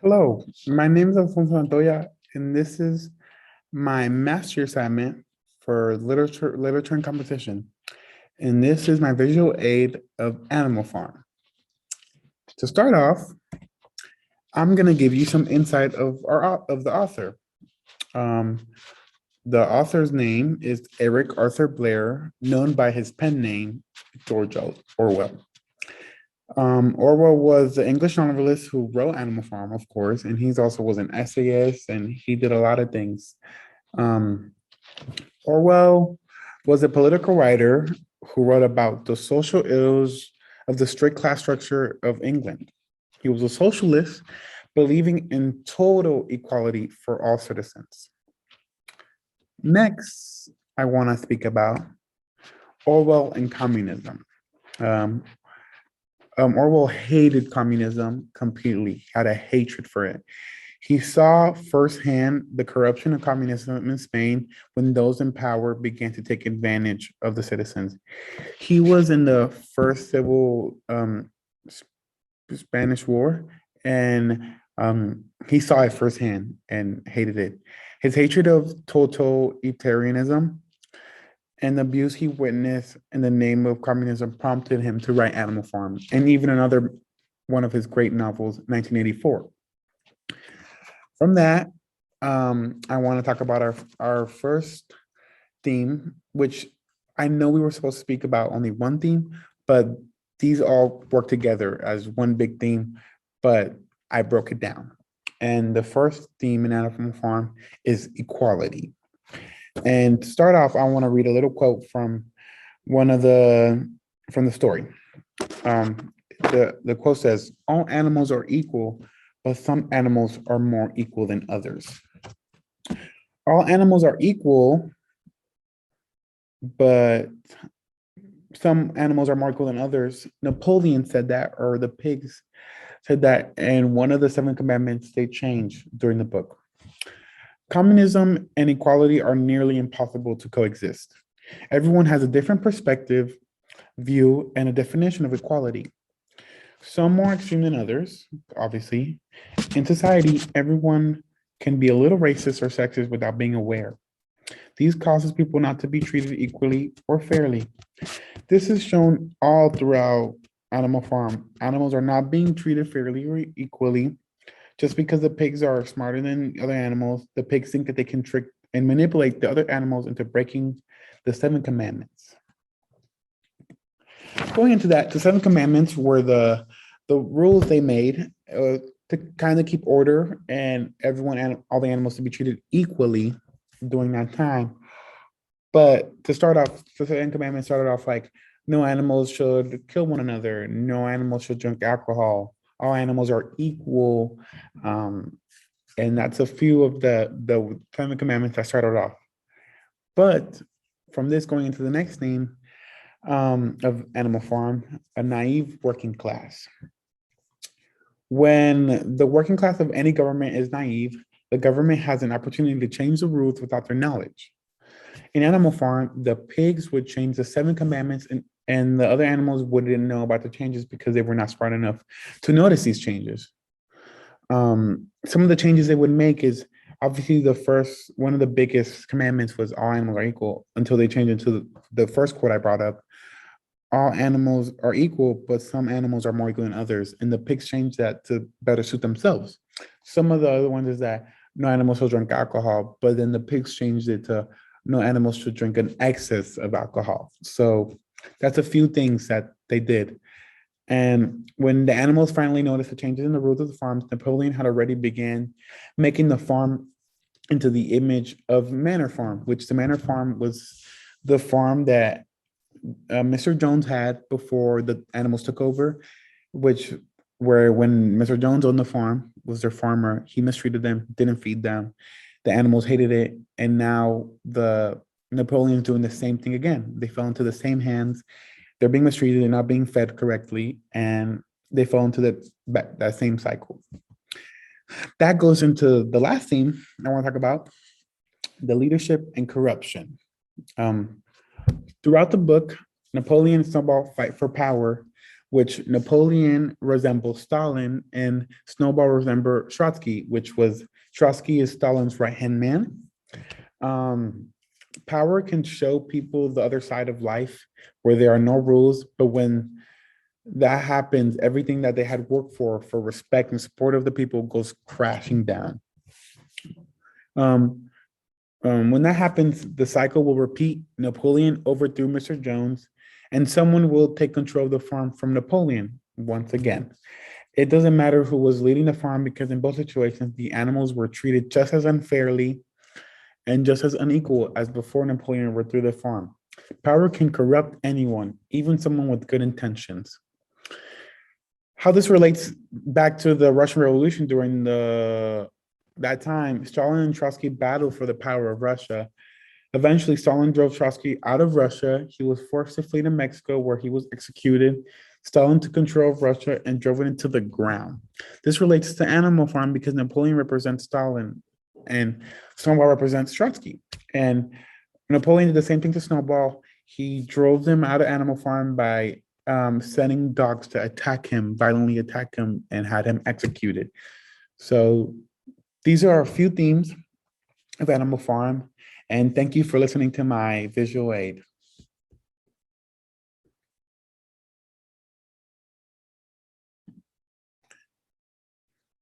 Hello, my name is Alfonso Antoya, and this is my master assignment for literature and competition. And this is my visual aid of Animal Farm. To start off, I'm gonna give you some insight of the author. Um, the author's name is Eric Arthur Blair, known by his pen name George Orwell. Orwell was the English novelist who wrote Animal Farm, of course, and he's also was an essayist, and he did a lot of things. Um, Orwell was a political writer who wrote about the social ills of the strict class structure of England. He was a socialist, believing in total equality for all citizens. Next, I want to speak about Orwell and communism. Um, Orwell hated communism completely, had a hatred for it. He saw firsthand the corruption of communism in Spain when those in power began to take advantage of the citizens. He was in the first civil Spanish War, and he saw it firsthand and hated it. His hatred of totalitarianism and the abuse he witnessed in the name of communism prompted him to write Animal Farm and even another one of his great novels, 1984. From that, I want to talk about our first theme, which I know we were supposed to speak about only one theme, but these all work together as one big theme, but I broke it down. And the first theme in Animal Farm is equality. And to start off, I want to read a little quote from one of from the story. The quote says, "All animals are equal, but some animals are more equal than others." All animals are equal, but some animals are more equal than others. Napoleon said that, or the pigs said that, and one of the seven commandments they changed during the book. Communism and equality are nearly impossible to coexist. Everyone has a different perspective, view, and a definition of equality. Some more extreme than others, obviously. In society, everyone can be a little racist or sexist without being aware. These causes people not to be treated equally or fairly. This is shown all throughout Animal Farm. Animals are not being treated fairly or equally. Just because the pigs are smarter than other animals, the pigs think that they can trick and manipulate the other animals into breaking the seven commandments. Going into that, the seven commandments were the rules they made to kind of keep order and all the animals to be treated equally during that time. But to start off, the seven commandments started off like no animals should kill one another, no animals should drink alcohol, all animals are equal. And that's a few of the Ten Commandments that started off. But from this going into the next theme of Animal Farm, a naive working class. When the working class of any government is naive, the government has an opportunity to change the rules without their knowledge. In Animal Farm, the pigs would change the seven commandments and the other animals wouldn't know about the changes because they were not smart enough to notice these changes. Some of the changes they would make is obviously one of the biggest commandments was all animals are equal until they changed into the first quote I brought up. All animals are equal, but some animals are more equal than others. And the pigs changed that to better suit themselves. Some of the other ones is that no animals should drink alcohol, but then the pigs changed it to no animals should drink an excess of alcohol. So that's a few things that they did. And when the animals finally noticed the changes in the rules of the farms, Napoleon had already began making the farm into the image of Manor Farm, which the Manor Farm was the farm that Mr. Jones had before the animals took over, where when Mr. Jones owned the farm, was their farmer, he mistreated them, didn't feed them. The animals hated it, and now the Napoleon's doing the same thing again. They fell into the same hands. They're being mistreated, they're not being fed correctly, and they fall into that same cycle. That goes into the last theme I want to talk about, the leadership and corruption. Throughout the book, Napoleon and Snowball fight for power, which Napoleon resembles Stalin, and Snowball resembles Trotsky, which was Trotsky is Stalin's right-hand man. Um, Power can show people the other side of life where there are no rules, but when that happens, everything that they had worked for respect and support of the people goes crashing down. Um, when that happens, the cycle will repeat. Napoleon overthrew Mr. Jones, and someone will take control of the farm from Napoleon once again. It doesn't matter who was leading the farm because in both situations, the animals were treated just as unfairly and just as unequal as before Napoleon overthrew the farm. Power can corrupt anyone, even someone with good intentions. How this relates back to the Russian Revolution during that time, Stalin and Trotsky battled for the power of Russia. Eventually, Stalin drove Trotsky out of Russia. He was forced to flee to Mexico, where he was executed. Stalin took control of Russia and drove it into the ground. This relates to Animal Farm because Napoleon represents Stalin and Snowball represents Trotsky. And Napoleon did the same thing to Snowball. He drove them out of Animal Farm by sending dogs to attack him, violently attack him, and had him executed. So these are a few themes of Animal Farm. And thank you for listening to my visual aid.